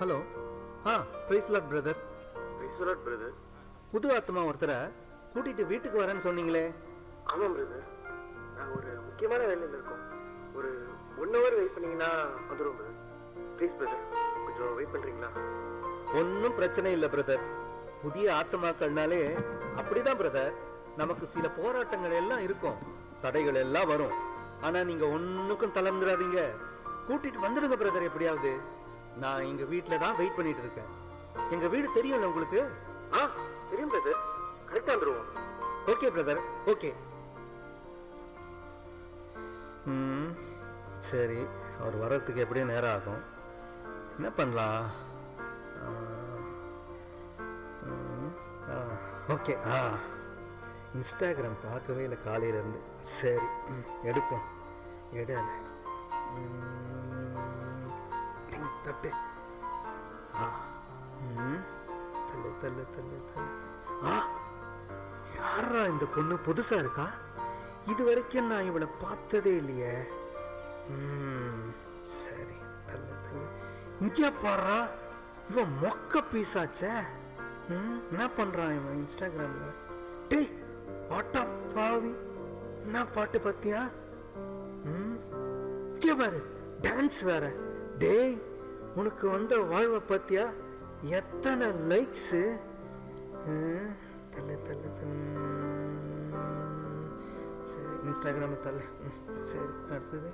Hello. Praise Lord brother. Praise Lord brother. புது ஆத்மா ஒருத்தரை கூட்டிட்டு வீட்டுக்கு வரேன்னு சொன்னீங்களே? ஆமாம் பிரதர், நாங்கள் ஒரு முக்கியமான வேலையில் இருக்கோம். ஒரு 1 hour வெயிட் பண்ணீங்கன்னா வந்துடும் பிரதர். ப்ளீஸ் பிரதர், கொஞ்சம் வெயிட் பண்ணுறீங்களா? ஒன்றும் பிரச்சனை இல்லை பிரதர். புதிய ஆத்மாக்கள்னாலே அப்படிதான் பிரதர். நமக்கு சில போராட்டங்கள் எல்லாம் இருக்கும், தடைகள் எல்லாம் வரும். ஆனா நீங்க ஒன்னுக்கும் தளர்ந்துடாதீங்க, கூட்டிட்டு வந்துடுங்க பிரதர். எப்படியாவது நான் எங்க வீட்டில தான் வெயிட் பண்ணிட்டு இருக்கேன். எங்க வீடு தெரியும்ல உங்களுக்கு? தெரியும் பிரதர், கரெக்டா வந்துருவோம். Okay brother, okay. சரி, அவர் வர்றதுக்கு எப்படியும் நேரம் ஆகும். என்ன பண்ணலாம்? ஓகே. இன்ஸ்டாகிராம் பார்க்கவே இல்லை காலையிலேருந்து. சரி, எடுப்போம். எடு அதை. தட்டு. தள்ளு தள்ளு தள்ளு தள்ளு. யாரா இந்த பொண்ணு? புதுசா இருக்கா. இது வரைக்கும் நான் இவளை பார்த்ததே இல்லையே. சரி, தள்ளு தள்ளு. இங்கே பாடுறா, இவன் மொக்க பீஸாச்சே. என்ன பண்றான் இவன் இன்ஸ்டாகிராம்ல? டேய் வாட்டா பாவி, என்ன பாட்டு பத்தியா? இங்கே பாரு, டான்ஸ் வேற. டேய், உனக்கு வந்த வாழ்வை பத்தியா? எத்தனை லைக்ஸ். தள்ளு தள்ளு தள்ளு. சரி, இன்ஸ்டாகிராம் தள்ளு. சரி, அடுத்தது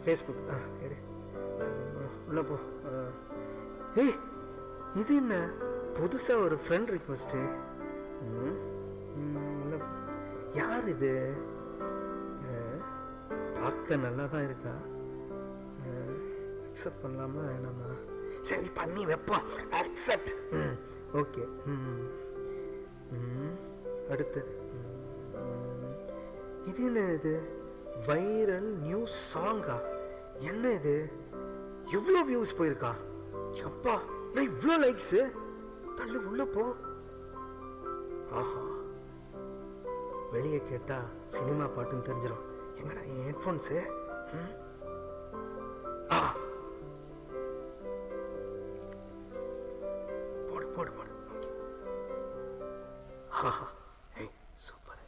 ஃபேஸ்புக். எடு, உள்ள போ. ஏய், இது என்ன புதுசா ஒரு ஃப்ரெண்ட் ரிக்வெஸ்ட்? யார் இது? பார்க்க நல்லா தான் இருக்கா. அக்செப்ட் பண்ணலாமா வேணாமா? சரி, பண்ணி வைப்போம். அக்செப்ட். ஓகே. அடுத்தது இது என்ன? இது வைரல் நியூஸ் சாங்கா? என்ன இது? இவ்வளோ வியூஸ் போயிருக்கா? அப்பா, நான் இவ்வளோ லைக்ஸ். தள்ளு, உள்ள போ. ஆஹா, வெளியே கேட்டா சினிமா பாட்டுன்னு தெரிஞ்சிடும். எங்கடா என் ஹெட்ஃபோன்ஸு? போடு போடு போடு. ஆஹா, ஏய் சூப்பர்.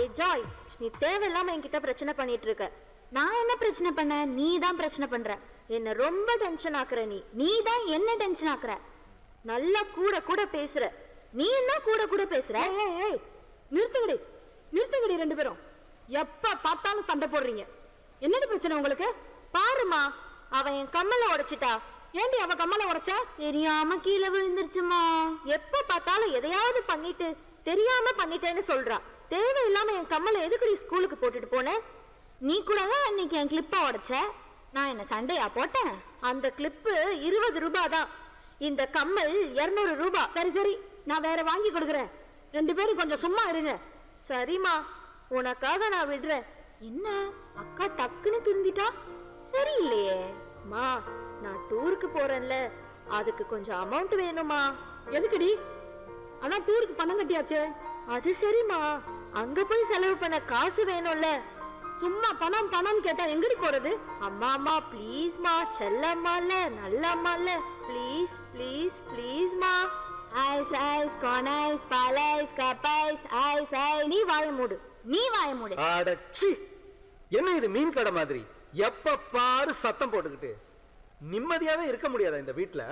ஏய் ஜாய், நீ தேவையில்லாம என்கிட்ட பிரச்சனை பண்ணிட்டு இருக்க. நான் என்ன பிரச்சனை பண்ண? நீ தான் பிரச்சனை பண்ற. என்ன ரொம்ப டென்ஷன் ஆக்குற. நீ தான் என்ன டென்ஷன் ஆக்குற. நல்லா கூட கூட பேசுற. நீ என்ன கூட கூட பேசுற? ஏய் நிறுத்துங்கடி, நிறுத்துங்கடி ரெண்டு பேரும். எப்ப பார்த்தாலும் சண்டை போடுறீங்க. என்னடி பிரச்சனை உங்களுக்கு? பாருமா, அவன் என் கம்மலை உடைச்சிட்டா. ஏண்டி அவ கம்மலை உடைச்சா? தெரியாம கீழே விழுந்துருச்சுமா. எப்ப பார்த்தாலும் எதையாவது பண்ணிட்டு தெரியாம பண்ணிட்டேன்னு சொல்றா. தேவையில்லாம என் கம்மலை எதுக்குடி ஸ்கூலுக்கு போட்டுட்டு போனேன்? நீ கூட தான் அன்னைக்கு என் கிளிப்பை உடைச்ச. நான் என்ன சண்டையா போட்டேன்? அந்த கிளிப்பு 20 ரூபாய் தான், இந்த கம்மல் 200 ரூபாய். சரி சரி, நான் வேற வாங்கி கொடுக்குறேன். ரெண்டு பேரும் கொஞ்சம் சும்மா இருங்க. சரிம்மா, உனக்காக நான் விடுறேன். என்ன அக்கா டக்குன்னு திருந்திட்டா? சரியில்லையே. மா, நான் டூருக்கு போறேன்ல, அதுக்கு கொஞ்சம் அமௌண்ட் வேணுமா. எதுக்குடி? அதான் டூருக்கு பணம் கட்டியாச்சே. அது சரிம்மா, அங்க போய் செலவு பண்ண காசு வேணும்ல. சும்மா பணம் பணம் கேட்டா எங்கடி போறது? அம்மா அம்மா ப்ளீஸ்மா, செல்லம்மால நல்ல அம்மால, ப்ளீஸ் ப்ளீஸ் ப்ளீஸ்மா. Ice ice corn ice ball ice cup ice ice ice. நீ வாய மூடு, நீ வாய மூடு. அடச்சி, என்ன இது மீன் கடை மாதிரி? எப்ப பாரு சத்தம் போட்டுக்கிட்டு நிம்மதியாவே இருக்க முடியாதா இந்த வீட்டுல?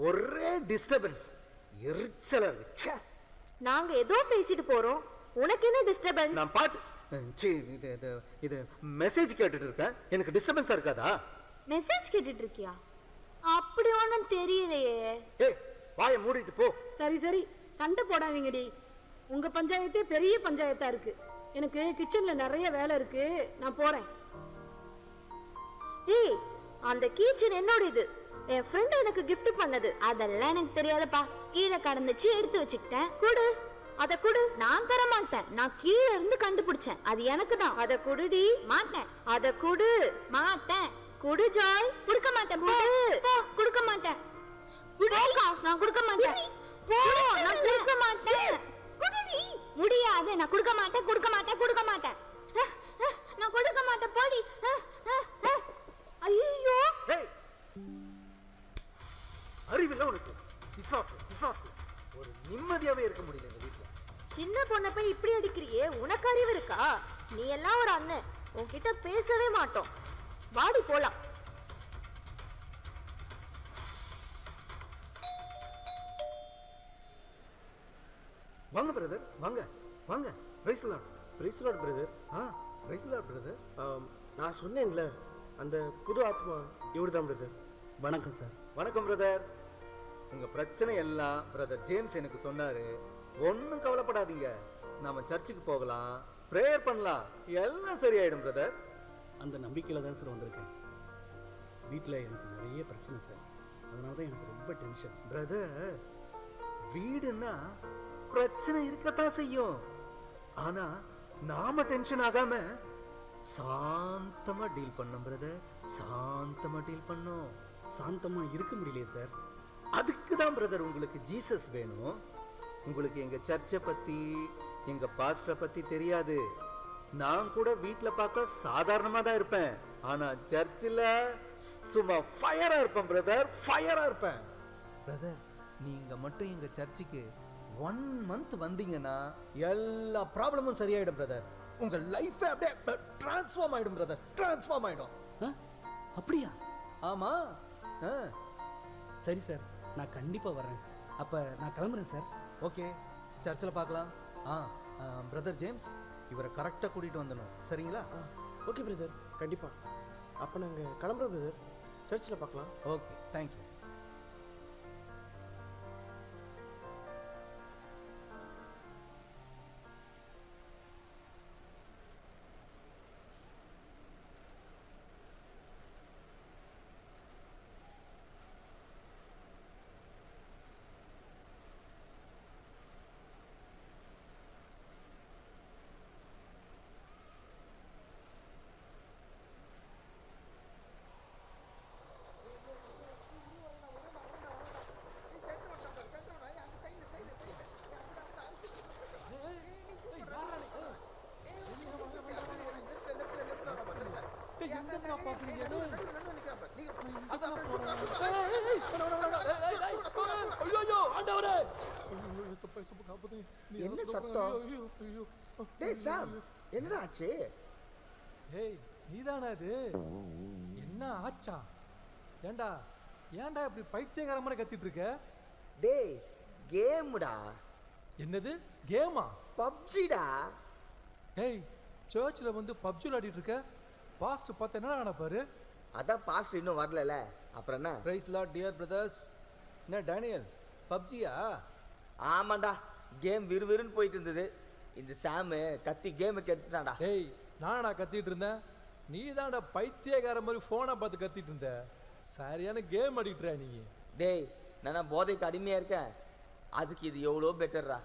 ஒரே டிஸ்டர்பன்ஸ், எரிச்சலா இருக்கு. நாங்க ஏதோ பேசிட்டு போறோம், உனக்கு என்ன டிஸ்டர்பன்ஸ்? நான் பாட்டு இது மெசேஜ் கேட்டுட்டு இருக்கேன், எனக்கு டிஸ்டர்பன்ஸா இருக்காதா? மெசேஜ் கேட்டுட்டு இருக்கியா? அப்படி ஒன்றும் தெரியலையே. ஏய், வாயை மூடிட்டு போ. சரி சரி, சண்டை போடாதீங்கடி. உங்க பஞ்சாயத்தே பெரிய பஞ்சாயத்தா இருக்கு. எனக்கு கிச்சன்ல நிறைய வேலை இருக்கு, நான் போறேன். ஏய், அந்த கீச்சன் என்னோட இது, என் ஃப்ரெண்ட் எனக்கு gift பண்ணது. அதெல்லாம் எனக்கு தெரியாதப்பா. கீழே கடந்துச்சு, எடுத்து வச்சுக்கிட்டேன். குடு, அத குடு. நான் தர மாட்டேன், நான் கீழே இருந்து கண்டுபிடிச்சேன், அது எனக்கு தான். அத குடுடி. மாட்டேன். அத குடு. மாட்டேன். குடு ஜாய். குடுக்க மாட்டேன். போ போ, குடுக்க மாட்டேன். நான் குடுக்க மாட்டேன். போ, நான் குடுக்க மாட்டேன். குடுடி. முடியாது, நான் குடுக்க மாட்டேன், குடுக்க மாட்டேன், குடுக்க மாட்டேன். நான் கொடுக்க மாட்டேன், போடி. பிசாசு பிசாசு. ஒரு நிம்மதியாவே இருக்க முடியல எங்க வீட்டுல. சின்ன பொண்ணை போய் இப்படி அடிக்கிறியே, உனக்கு அறிவு இருக்கா? நீ எல்லாம் ஒரு அண்ணன், உன்கிட்ட பேசவே மாட்டோம். வாடி போலாம். வாங்க பிரதர், வாங்க வாங்க. Praise Lord. Praise Lord brother. Praise Lord brother. நான் சொன்னேன்ல அந்த புது ஆத்மா இவர் தான் பிரதர். வணக்கம் சார். வணக்கம் பிரதர். உங்க பிரச்சனை எல்லாம் பிரதர் ஜேம்ஸ் எனக்கு சொன்னாரு. ஒன்றும் கவலைப்படாதீங்க, நாம சர்ச்சுக்கு போகலாம், ப்ரேயர் பண்ணலாம், எல்லாம் சரியாயிடும் பிரதர். அந்த நம்பிக்கையில் தான் சார் வந்திருக்கேன். வீட்டில் எனக்கு நிறைய பிரச்சனை சார், அதனால தான் எனக்கு ரொம்ப டென்ஷன். பிரதர், வீடுன்னா பிரச்சனை இருக்கத்தான் செய்யும். ஆனா நாம டென்ஷன் ஆகாம சாந்தமா டீல் பண்ணோம் பிரதர், சாந்தமா டீல் பண்ணோம். சாந்தமாக இருக்க முடியலையே சார். அதுக்கு தான் பிரதர் உங்களுக்கு ஜீசஸ் வேணும். உங்களுக்கு எங்க சர்ச்சை பத்தி, எங்க பாஸ்டரை பத்தி தெரியாது. நான் கூட வீட்ல பார்க்க சாதாரணமா தான் இருப்பேன், ஆனா சர்ச்சில் சும்மா ஃபயரா இருப்பேன் பிரதர், ஃபயரா இருப்பேன். பிரதர், நீங்க மட்டும் எங்க சர்ச்சுக்கு 1 month வந்தீங்கன்னா எல்லா ப்ராப்ளமும் சரியாயிடும் பிரதர். உங்க லைஃபே அப்படியே டிரான்ஸ்ஃபார்ம் ஆயிடும் பிரதர், டிரான்ஸ்ஃபார்ம் ஆயிடும். அப்படியா? ஆமா. சரி சார், நான் கண்டிப்பாக வரேன். அப்போ நான் கிளம்புறேன் சார். ஓகே, சர்ச்சில் பார்க்கலாம். பிரதர் ஜேம்ஸ், இவரை கரெக்டாக கூட்டிகிட்டு வந்துடணும், சரிங்களா? ஓகே பிரதர், கண்டிப்பாக. அப்போ நாங்கள் கிளம்புறோம் பிரதர், சர்ச்சில் பார்க்கலாம். Okay, thank you. என்ன சத்தம்? டேய் சாம், என்னடா ஆச்சு? ஏய், நீதானா இது? என்ன ஆச்சா? ஏண்டா இப்படி பைத்தியக்கார மாதிரி கத்திட்டு இருக்க? டேய், கேம்டா. என்னது கேமா? பப்ஜிடா. ஏய், சர்ச்சில் வந்து பப்ஜி விளையாடிட்டு இருக்க. பாஸ்ட் பார்த்து என்ன நினைப்பாரு? அதான் பாஸ்ட் இன்னும் வரல, அப்புறம் என்ன? Praise Lord dear brothers. என்ன டேனியல், பப்ஜியா? ஆமாண்டா, கேம் விறுவிறுன்னு போயிட்டு இருந்தது. இந்த சாமு கத்தி கேமுக்கு எடுத்துட்டான்டா. ஏய், நானா கத்திட்டு இருந்தேன்? நீ தான்டா பைத்தியக்கார மாதிரி ஃபோனை பார்த்து கத்திட்டு இருந்த. சரியான கேம் அடிக்கிற நீ. டேய், நான் போதைக்கு அடிமையா இருக்கேன், அதுக்கு இது எவ்வளோ பெட்டர்ரா.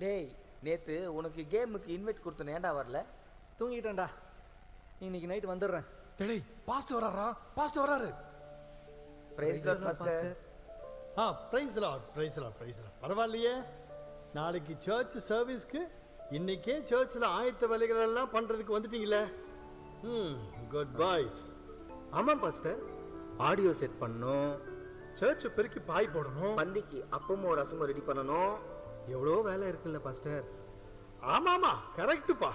டேய், நேற்று உனக்கு கேமுக்கு இன்வைட் கொடுத்தேன், ஏன்டா வரல? தூங்கிட்டேன்டா, இன்னைக்கு நைட் வந்துடுறேன். டேய், பாஸ்ட் வராரா? பாஸ்ட் வராரு. Praise Lord master. Praise Lord, praise Lord, praise Lord. பரவாயில்லையே, நாளைக்கு சர்ச் சர்வீஸ்க்கு இன்னைக்கே சர்ச்சில் ஆயத்த வேலைகள் எல்லாம் பண்ணுறதுக்கு வந்துட்டீங்களே. Good boys. ஆமாம் பாஸ்டர், ஆடியோ செட் பண்ணோம், சர்ச்சை பெருக்கி பாய் போடணும், பந்திக்கு அப்பமும் ரசமும் ரெடி பண்ணணும். எவ்வளோ வேலை இருக்குல்ல பாஸ்டர். ஆமாமா, கரெக்டுப்பா.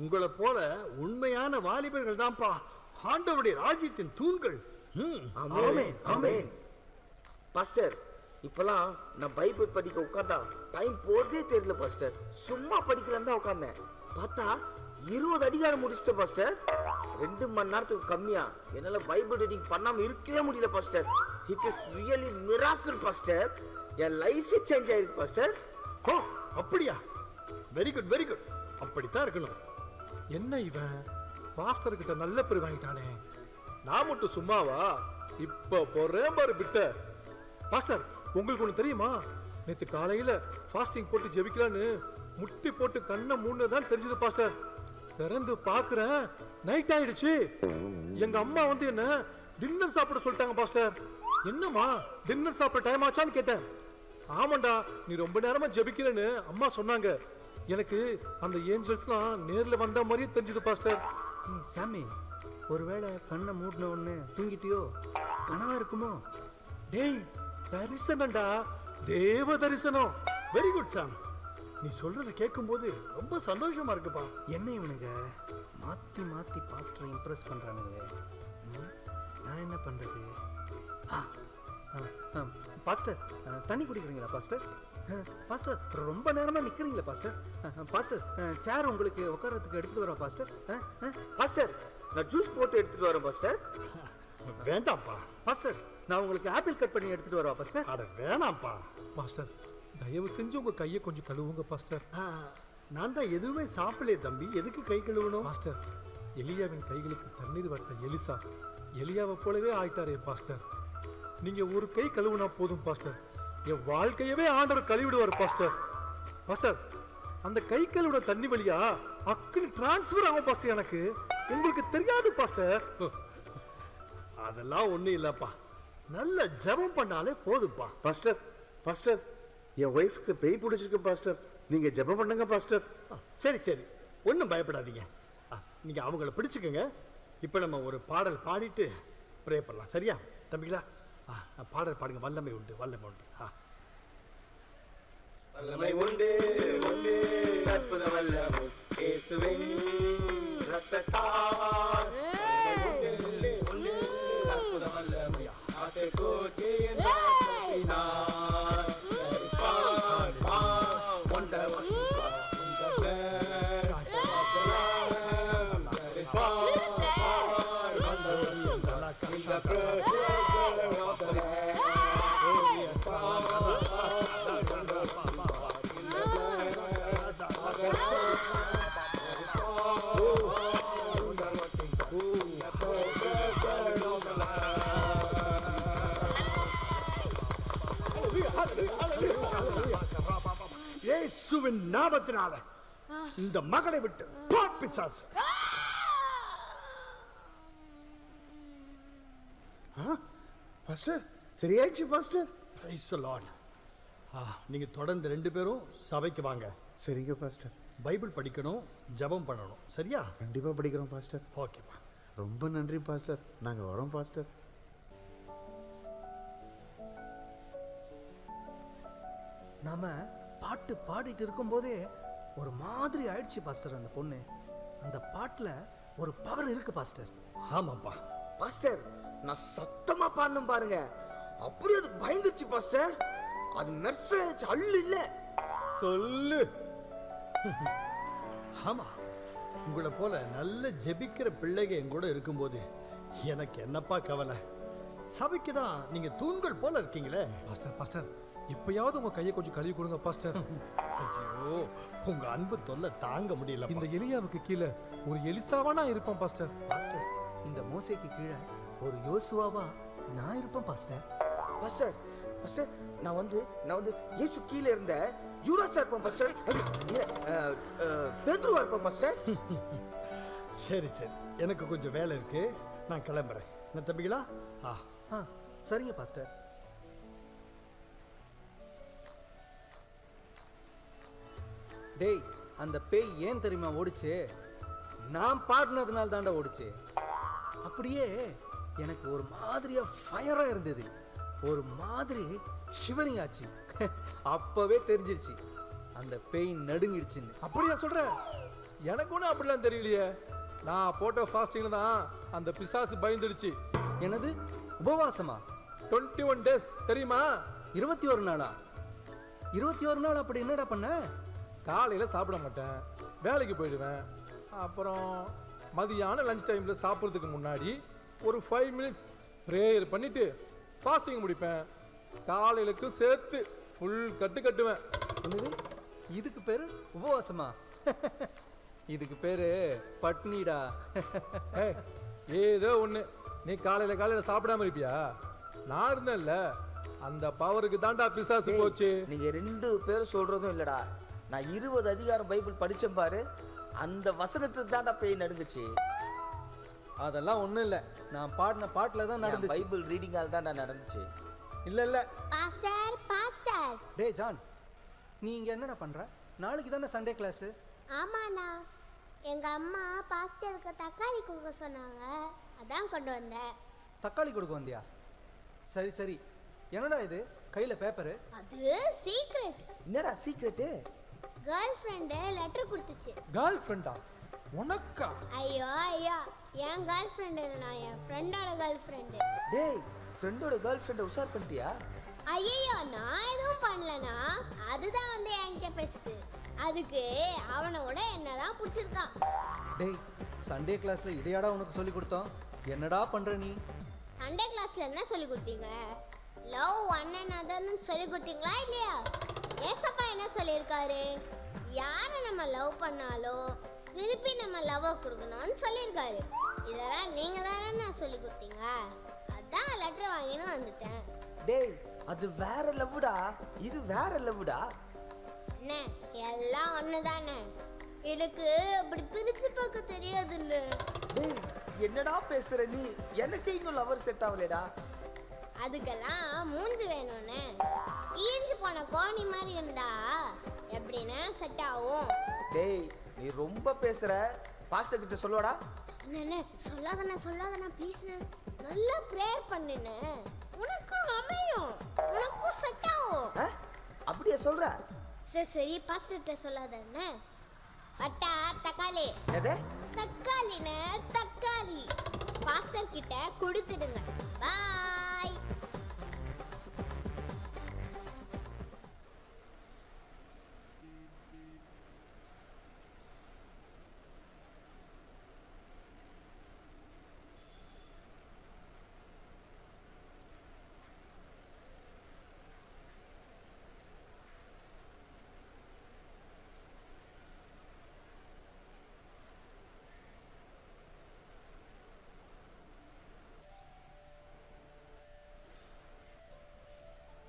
உங்களை போல உண்மையான வாலிபர்கள் தான்ப்பா ஆண்டவருடைய ராஜ்யத்தின் தூண்கள். ஆமென், ஆமென். பாஸ்டர், இப்பெல்லாம் நான் பைபிள் படிக்க உட்காந்தா டைம் போறதே தெரியல பாஸ்டர். சும்மா படிக்கலாம் தான் உட்காந்தேன், பார்த்தா 20 அதிகாரம் முடிச்சிட்டேன் பாஸ்டர். 2 மணி நேரத்துக்கு கம்மியா என்னால பைபிள் ரீடிங் பண்ணாம இருக்கவே முடியல pastor. It is really miracle pastor. என் லைஃபே சேஞ்ச் ஆயிருக்கு பாஸ்டர். ஓ, அப்படியா? Very good, very good. அப்படித்தான் இருக்கணும். என்ன இவன் பாஸ்டர் கிட்ட நல்ல பேர் வாங்கிட்டானே. நான் மட்டும் சும்மாவா? இப்ப போறேன் பாரு பிட்ட. பாஸ்டர், உங்களுக்கு ஒண்ணு தெரியுமா? நேத்து காலையில ஃபாஸ்டிங் போட்டு ஜெபிக்கலான்னு முட்டி போட்டு கண்ணை மூணுதான் தெரிஞ்சது பாஸ்டர். திறந்து பாக்குறேன், நைட் ஆயிடுச்சு. எங்க அம்மா வந்து என்ன டின்னர் சாப்பிட சொல்லிட்டாங்க பாஸ்டர். என்னம்மா, டின்னர் சாப்பிட டைம் ஆச்சான்னு கேட்டேன். ஆமாண்டா, நீ ரொம்ப நேரமா ஜெபிக்கிறேன்னு அம்மா சொன்னாங்க. எனக்கு அந்த ஏஞ்சல்ஸ்லாம் நேர்ல வந்த மாதிரியே தெரிஞ்சது பாஸ்டர். சாமி, ஒருவேளை கண்ணை மூடின உடனே தூங்கிட்டியோ? கனவா இருக்குமோ? டேய், தரிசனம்டா, தேவ தரிசனம். வெரி குட் சாம். நீ சொல்றத கேட்கும்போது ரொம்ப சந்தோஷமா இருக்குப்பா. என்ன இவனுங்க மாற்றி மாற்றி பாஸ்டரை இம்ப்ரெஸ் பண்ணுறானுங்க. நான் என்ன பண்ணுறது? பாஸ்டர், தண்ணி குடிக்கிறீங்களா பாஸ்டர்? பாஸ்டர், ரொம்ப நேரமாக நிற்கிறீங்களா பாஸ்டர்? பாஸ்டர், சேர் உங்களுக்கு உட்கார்றதுக்கு எடுத்துகிட்டு வரா பாஸ்டர்? பாஸ்டர், நான் ஜூஸ் போட்டு எடுத்துட்டு வரேன் பாஸ்டர். வேண்டாம்ப்பா. பாஸ்டர், நான் உங்களுக்கு ஆப்பிள் கட் பண்ணி எடுத்துகிட்டு வரவா பாஸ்டர்? அட வேணாம்ப்பா. பாஸ்டர், தயவு செஞ்சு உங்க கையை கொஞ்சம் கழுவுங்க பாஸ்டர். நான் தான் எதுவுமே சாப்பிடலையே தம்பி, எதுக்கு கை கழுவணும்? பாஸ்டர், எலியாவின் கைகளுக்கு தண்ணீர் வார்த்த எலிசா எலியாவை போலவே ஆயிட்டாரே பாஸ்டர். நீங்க ஒரு கை கழுவுனா போதும் பாஸ்டர், என் வாழ்க்கையவே ஆண்டவர் கழுவிடுவார் பாஸ்டர். பாஸ்டர், அந்த கை கழுவுன தண்ணி வழியா அக்குன்னு டிரான்ஸ்ஃபர் ஆகும் பாஸ்டர். எனக்கு உங்களுக்கு தெரியாது பாஸ்டர். அதெல்லாம் ஒண்ணும் இல்லப்பா. நல்ல ஜெபம் பண்ணாலே போதும்ப்பா. பாஸ்டர், பாஸ்டர், என் ஒய்ஃப்க்கு பேய் பிடிச்சிருக்கு பாஸ்டர். நீங்க ஜெபம் பண்ணுங்க பாஸ்டர். சரி சரி, ஒன்றும் பயப்படாதீங்க. நீங்க அவங்கள பிடிச்சுக்கோங்க. இப்போ நம்ம ஒரு பாடல் பாடிட்டு ப்ரே பண்ணலாம். சரியா தம்பிங்களா? பாடல் பாடுங்க. வல்லமை உண்டு, வல்லமை உண்டு. வல்லமை உண்டு உண்டு அற்புத வல்லமை இயேசுவின் இரத்தத்தால். உண்டு உண்டு அற்புத வல்லமை ஆசை கோட்டையின் வாசத்தினால். வண்டவர் இயேசுவின் நாமத்தினால இந்த மகளை விட்டு போ பிசாசு. பாஸ்டர், சரியாயிடுச்சு பாஸ்டர். Praise the Lord. நீங்க தொடர்ந்து 2 பேரும் சபைக்கு வாங்க. சரிங்க பாஸ்டர். பைபிள் படிக்கணும், ஜெபம் பண்ணணும். சரியா? கண்டிப்பா படிக்கிறோம் பாஸ்டர். ஓகேப்பா. ரொம்ப நன்றி பாஸ்டர். நாங்க வரோம் பாஸ்டர். நாம பாட்டு பாடிட்டு இருக்கும்போதே ஒரு மாதிரி ஆயிடுச்சு பாஸ்டர் அந்த பொண்ணு. அந்த பாட்டுல ஒரு பவர் இருக்கு பாஸ்டர். ஆமாப்பா. பாஸ்டர், நான் சத்தமா பாடணும் பாருங்க, அப்படியே அது பயந்துருச்சு பாஸ்டர். அது மெர்சலேஜ் அள்ளு இல்ல. சொல்லு. ஆமா, உங்களை போல நல்ல ஜெபிக்கிற பிள்ளைங்க என் கூட இருக்கும்போது எனக்கு என்னப்பா கவலை? சபைக்கு தான் நீங்க தூண்கள் போல இருக்கீங்களே. பாஸ்டர், பாஸ்டர், இப்பயாவது உங்க கையை கொஞ்சம் கழுவி கொடுங்க பாஸ்டர். ஐயோ, உங்க அன்பு தொல்லை தாங்க முடியல. இந்த எலியாவுக்கு கீழே ஒரு எலிசாவானா இருப்பான் பாஸ்டர். பாஸ்டர், இந்த மோசேக்கு கீழே ஒரு யோசுவாவா நான் இருப்பேன் பாஸ்டர். பாஸ்டர், பாஸ்டர், நான் வந்து இயேசு கீழே இருந்த ஜூடாஸா இருப்பேன் பாஸ்டர். பேதுருவா இருப்பேன் பாஸ்டர். சரி சரி, எனக்கு கொஞ்சம் வேலை இருக்கு, நான் கிளம்புறேன். என்ன தம்பிகளா? சரிங்க பாஸ்டர். டேய், அந்த பேய் ஏன் தெரியுமா ஓடிச்சு? நான் பாடினதுனால தாண்டா ஓடிச்சு. அப்படியே எனக்கு ஒரு மாதிரியா ஃபயரா இருந்தது, ஒரு மாதிரி ஷிவரிங் ஆச்சு. அப்பவே தெரிஞ்சிருச்சு அந்த பேய் நடுங்கிடுச்சுன்னு. அப்படியா சொல்ற? எனக்கு ஒன்றும் அப்படிலாம் தெரியலையே. நான் போட்ட ஃபாஸ்டிங்ல தான் அந்த பிசாசு பயந்துடுச்சு. என்னது உபவாசமா? 21 days தெரியுமா? 21 நாளா? 21 நாள் அப்படி என்னடா பண்ண? காலையில் சாப்பிட மாட்டேன், வேலைக்கு போயிடுவேன். அப்புறம் மதியானம் லஞ்ச் டைமில் சாப்பிட்றதுக்கு முன்னாடி ஒரு 5 minutes ப்ரேயர் பண்ணிவிட்டு ஃபாஸ்டிங் முடிப்பேன். காலையிலுக்கும் சேர்த்து ஃபுல் கட்டு கட்டுவேன். என்னது, இதுக்கு பேர் உபவாசமா? இதுக்கு பேர் பட்னிடா. ஏதோ ஒன்று, நீ காலையில் சாப்பிடாம இருப்பியா? நான் இருந்தேன்ல, அந்த பவருக்கு தாண்டா பிசாசு போச்சு. நீங்க 2 பேரும் சொல்றதும் இல்லடா. நான் 20 அதிகாரம் பைபிள் படிச்சேன் பாரு, அந்த வசனத்துக்கு தாண்டா பேய் நடுங்குச்சு. அதெல்லாம் ஒன்றும் இல்லை, நான் பாடின பாட்டில் தான் நடந்துச்சு. பைபிள் ரீடிங்கால் தாண்டா நடந்துச்சு. இல்லை பாஸ்டர், பாஸ்டர். டே ஜான், நீ இங்கே என்னடா பண்ணுற? நாளைக்கு தானே சண்டே கிளாஸு. ஆமாண்ணா, எங்க அம்மா பாஸ்டருக்கு தக்காளி கொடுக்க சொன்னாங்க, அதான் கொண்டு வந்தேன். தக்காளி கொடுக்க வந்தியா? சரி சரி, என்னடா இது கையில பேப்பரு? அது சீக்ரெட். என்னடா சீக்ரெட்டு? கேர்ள் ஃப்ரெண்டு லெட்டர் கொடுத்துச்சு. கேர்ள் ஃப்ரெண்டா? உனக்கா? ஐயோ ஐயோ, என் கேர்ள் ஃப்ரெண்ட் இல்லை, நான் என் ஃப்ரெண்டோட கேர்ள் ஃப்ரெண்டு. டேய், ஃப்ரெண்டோட கேர்ள் ஃப்ரெண்டை உஷார் பண்ணிட்டியா? ஐயோ, நான் எதுவும் பண்ணலனா, அதுதான் வந்து என்கிட்ட பேசுது. அதுக்கு அவனோட என்னதான் பிடிச்சிருக்கான். டேய், சண்டே கிளாஸ்ல இதையாடா உனக்கு சொல்லி கொடுத்தோம்? என்னடா பண்ற நீ? சண்டே கிளாஸ்ல என்ன சொல்லி கொடுத்தீங்க? லவ் ஒன் அண்ட் அதர்னு சொல்லி கொடுத்தீங்களா இல்லையா? ஏசப்பா என்ன சொல்லியிருக்காரு? யாரை நம்ம லவ் பண்ணாலோ திருப்பி நம்ம லவ் கொடுக்கணும்னு சொல்லியிருக்காரு. இதெல்லாம் நீங்க தானே நான் சொல்லி கொடுத்தீங்க. அதான் லெட்டர் வாங்கின்னு வந்துட்டேன். டேய், அது வேற லவ்வுடா, இது வேற லவ்வுடா. என்ன எல்லாம் ஒன்று தானே, எனக்கு அப்படி பிரிச்சு பார்க்க தெரியாதுல்ல. டேய், என்னடா பேசுற நீ? எனக்கு இன்னும் லவர் செட் ஆகலடா. அதுக்கெல்லாம் மூஞ்சி வேணும்னு. ஈஞ்சு போன கோணி மாதிரி இருந்தா எப்படின்னா செட் ஆகும். டேய், நீ ரொம்ப பேசுற. பாஸ்டர் கிட்ட சொல்லுவாடா. என்ன சொல்லாதண்ணா ப்ளீஸ்ண்ணே. நல்லா ப்ரேயர் பண்ணுண்ணே, உனக்கும் அமையும், உனக்கும் செட் ஆகும். அப்படியே சொல்ற? சரி பாஸ்டர்கிட்ட சொல்லாதண்ணே. பட்டா தக்காளி. எது? தக்காளிண்ணே, தக்காளி. பாஸ்டர் கிட்ட கொடுத்துடுங்க. Bye.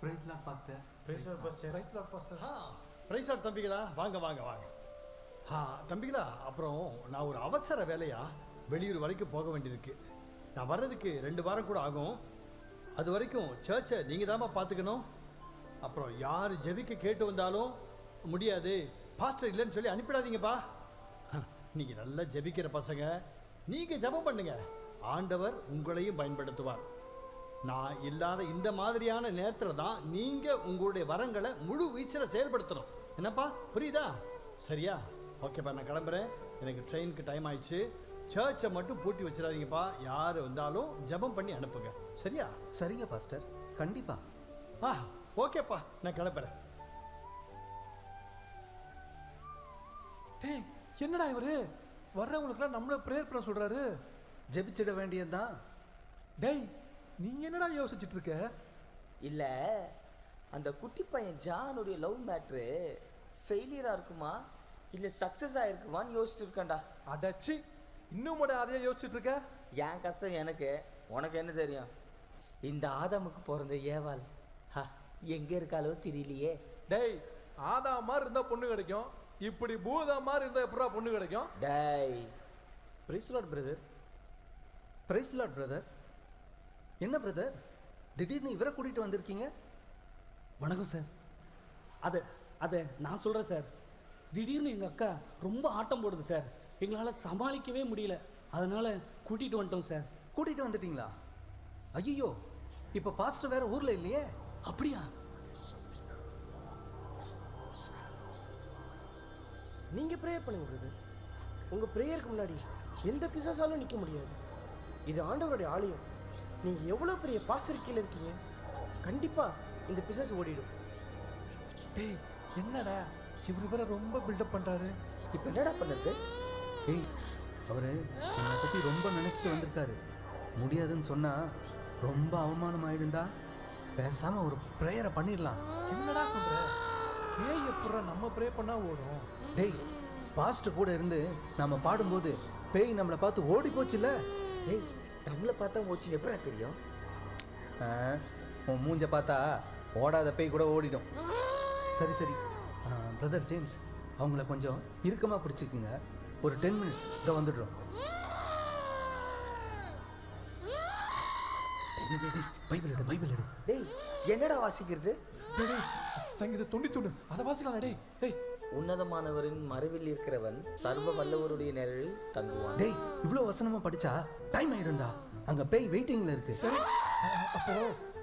Praise lord pastor. Praise lord pastor. Right lord pastor. Praise lord தம்பிகளா, வாங்க வாங்க வாங்க. தம்பிகளா, அப்புறம் நான் ஒரு அவசர வேலையா வெளியூர் வரைக்கும் போக வேண்டியிருக்கு. நான் வர்றதுக்கு 2 வாரம் கூட ஆகும். அது வரைக்கும் சர்ச்சை நீங்கள் தான்ப்பா பார்த்துக்கணும். அப்புறம் யார் ஜெபிக்க கேட்டு வந்தாலும் முடியாது, பாஸ்டர் இல்லைன்னு சொல்லி அனுப்பிடாதீங்கப்பா. நீங்கள் நல்லா ஜெபிக்கிற பசங்க, நீங்கள் ஜெபம் பண்ணுங்க, ஆண்டவர் உங்களையும் பயன்படுத்துவார். நான் இல்லாத இந்த மாதிரியான நேரத்தில் தான் நீங்கள் உங்களுடைய வரங்களை முழு வீச்சில் செயல்படுத்தணும். என்னப்பா, புரியுதா? சரியா? ஓகேப்பா, நான் கிளம்புறேன். எனக்கு ட்ரெயினுக்கு டைம் ஆயிடுச்சு. சர்ச்சை மட்டும் பூட்டி வச்சிடாதீங்கப்பா. யார் வந்தாலும் ஜெபம் பண்ணி அனுப்புங்க. சரியா? சரிங்க பாஸ்டர், கண்டிப்பா. ஓகேப்பா, நான் கிளம்புறேன். டேய், என்னடா இவரு வர்றவங்களுக்குலாம் நம்மள ப்ரேயர் பண்ண சொல்றாரு? ஜெபிச்சிட வேண்டியதுதான். டேய், நீங்க என்னடா யோசிச்சுட்டு இருக்க? இல்ல, அந்த குட்டி பையன் ஜானுடைய லவ் மேட்ரு ஃபெயிலியரா இருக்குமா இல்ல சக்சஸ் ஆயிருக்குமான்னு யோசிச்சுட்டு இருக்கேன்டா. அடச்சி, இன்னும் அதையே யோசிச்சுட்டு இருக்க? என் கஷ்டம் எனக்கு, உனக்கு என்ன தெரியும்? இந்த ஆதாமுக்கு பிறந்த ஏவாள் எங்க இருக்காளோ தெரியலையே. டேய், ஆதா மாதிரி இருந்தா பொண்ணு கிடைக்கும், இப்படி பூதா மாதிரி இருந்தா எப்படா பொண்ணு கிடைக்கும்? டேய், praise Lord brother. Praise Lord brother. என்ன பிரதர், திடீர்னு இவரை கூட்டிகிட்டு வந்திருக்கீங்க? வணக்கம் சார். அதை நான் சொல்கிறேன் சார். திடீர்னு எங்கள் அக்கா ரொம்ப ஆட்டம் போடுது சார். எங்களால் சமாளிக்கவே முடியல, அதனால் கூட்டிகிட்டு வந்துட்டோம் சார். கூட்டிகிட்டு வந்துட்டீங்களா? ஐயோ, இப்போ பாஸ்டர் வேற ஊரில் இல்லையே. அப்படியா? நீங்கள் ப்ரேயர் பண்ணுங்க பிரதர். உங்கள் ப்ரேயருக்கு முன்னாடி எந்த பிசாசாலும் நிற்க முடியாது. இது ஆண்டவருடைய ஆலயம். நீங்கள் எவ்வளோ பெரிய பாஸ்டர் கீழே இருக்கீங்க, கண்டிப்பாக இந்த பிசாசு ஓடிடும். டேய், என்னடா இவர் வேற ரொம்ப பில்டப் பண்றாரு. இப்போ என்னடா பண்ணுறது? ஏய், அவரு என்னை பற்றி ரொம்ப நினச்சிட்டு வந்திருக்காரு. முடியாதுன்னு சொன்னால் ரொம்ப அவமானம் ஆயிடுண்டா. பேசாமல் ஒரு ப்ரேயரை பண்ணிடலாம். என்னடா சொல்ற? ஏய், எப்படா நம்ம ப்ரே பண்ணா ஓடும்? டேய், பாஸ்டர் கூட இருந்து நம்ம பாடும்போது பேய் நம்மளை பார்த்து ஓடி போச்சுல்ல. டேய், நம்மளை பார்த்தா ஓச்சின்னு எப்படா தெரியும்? உன் மூஞ்ச பார்த்தா ஓடாத பேய் கூட ஓடிடும். சரி சரி, பிரதர் ஜேம்ஸ், அவங்கள கொஞ்சம் இறுக்கமாக பிடிச்சிக்குங்க. ஒரு 10 மினிட்ஸ் இதை வந்துடுறோம். பைபிள் எடு, பைபிள் எடு. டேய், என்னடா வாசிக்கிறது? டேய், சங்கீதம் 91 அதை வாசிக்கலாம். டேய் டேய், உன்னதமானவரின் மறைவில் இருக்கிறவன் சர்வ வல்லவருடைய நிழலில் தங்குவான். டேய், இவ்வளோ வசனமா படிச்சா டைம் ஆயிடும்டா. அங்க பேய் வெயிட்டிங்ல இருக்கு. சரி, அப்போ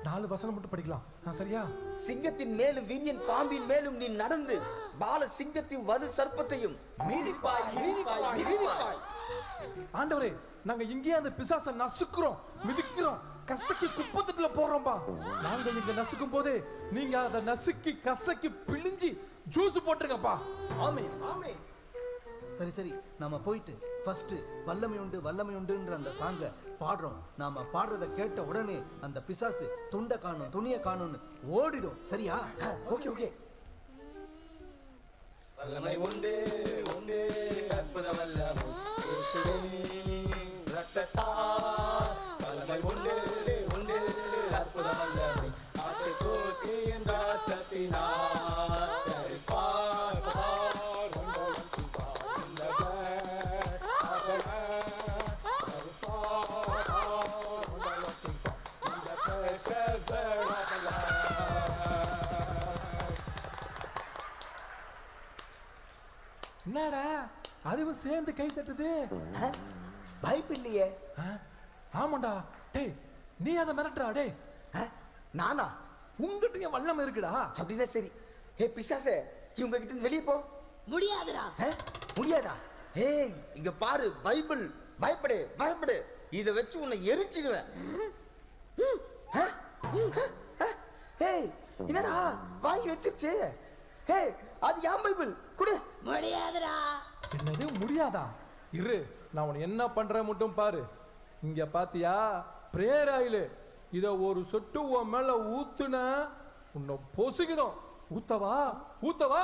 4 வசனம் மட்டும் படிக்கலாம் சரியா? சிங்கத்தின் மேலும் விரியன் பாம்பின் மேலும் நீ நடந்து பால சிங்கத்தின் வலு சர்ப்பத்தையும் மிதிப்பாய் மிதிப்பாய் மிதிப்பாய். ஆண்டவரே, நாங்க இங்கேயே அந்த பிசாசை நசுக்குறோம், மிதிக்கிறோம், கசக்கி குப்பத்துக்குள்ள போடுறோம்பா. நாங்க இங்க நசுக்கும் போதே நீங்க அதை நசுக்கி கசக்கி பிழிஞ்சி ஜூஸ் போட்டுருங்கப்பா. ஆமென் ஆமென். சரி சரி, நாம போயிட்டு ஃபர்ஸ்ட் வல்லமை உண்டு வல்லமை உண்டுன்ற அந்த சாங்கை பாடுறோம். நாம பாடுறத கேட்ட உடனே அந்த பிசாசு துண்டை காணும் துணியை காணும்னு ஓடிடும். சரியா? Okay okay. வல்லமை உண்டு உண்டு அற்புத வல்லமை ரத்தத்தால். வல்லமை உண்டு உண்டு அற்புத வல்லமை ஆட்டுக்குட்டியின் ரத்தத்தினால். என்னடா அதுவும் சேர்ந்து கை தட்டுது? பைபிள் இல்லையே. ஆமாண்டா. டேய், நீ அதை மிரட்டுறா. டேய், நானா? உங்ககிட்ட வல்லம் இருக்குடா. அப்படின்னா சரி. ஹே பிசாசே, இவங்க கிட்ட இருந்து வெளியே போ. முடியாதுடா. முடியாதா? ஏய், இங்க பாரு பைபிள். பயப்படு பயப்படு. இதை வச்சு உன்னை எரிச்சிடுவேன். ஏய், என்னடா வாங்கி வச்சிருச்சு? ஏய், அது ஏன் பைபிள் குடு. முடியாதுடா. என்னது முடியாதா? இரு, நான் உன்னை என்ன பண்றேன் மட்டும் பாரு. இங்க பாத்தியா பிரேயர் ஆயிலு. இத ஒரு சொட்டு உன் மேல ஊத்துன உன்னை பொசுகிடும். ஊத்தவா ஊத்தவா?